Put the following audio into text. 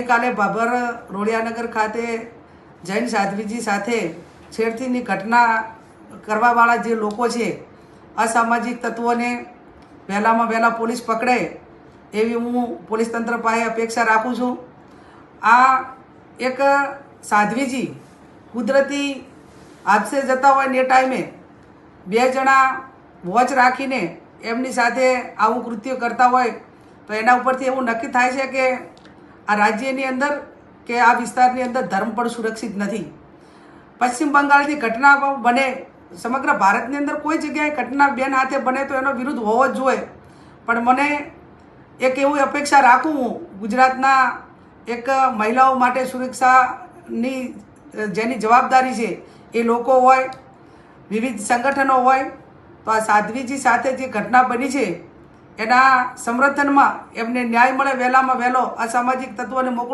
ગઈકાલે ભાભર રોડિયાનગર ખાતે જૈન સાધ્વીજી સાથે છેડતીની ઘટના કરવાવાળા જે લોકો છે, અસામાજિક તત્વોને વહેલામાં વહેલા પોલીસ પકડે એવી હું પોલીસ તંત્ર પાસે અપેક્ષા રાખું છું। આ એક સાધ્વીજી કુદરતી હાદસે જતા હોય ને એ ટાઈમે બે જણા વોચ રાખીને એમની સાથે આવું કૃત્ય કરતા હોય તો એના ઉપરથી એવું નક્કી થાય છે કે આ રાજ્યની અંદર કે આ વિસ્તારની અંદર ધર્મ પણ સુરક્ષિત નથી। પશ્ચિમ બંગાળની ઘટના બને, સમગ્ર ભારતની અંદર કોઈ જગ્યાએ ઘટના બેન હાથે બને તો એનો વિરુદ્ધ હોવો જ જોઈએ, પણ મને એક એવી અપેક્ષા રાખું હું ગુજરાતના એક મહિલાઓ માટે સુરક્ષાની જેની જવાબદારી છે એ લોકો હોય, વિવિધ સંગઠનો હોય, તો આ સાધ્વીજી સાથે જે ઘટના બની છે એના સમર્થનમાં એમને ન્યાય મળે, વહેલામાં વહેલો અસામાજિક તત્વોને મોકલો।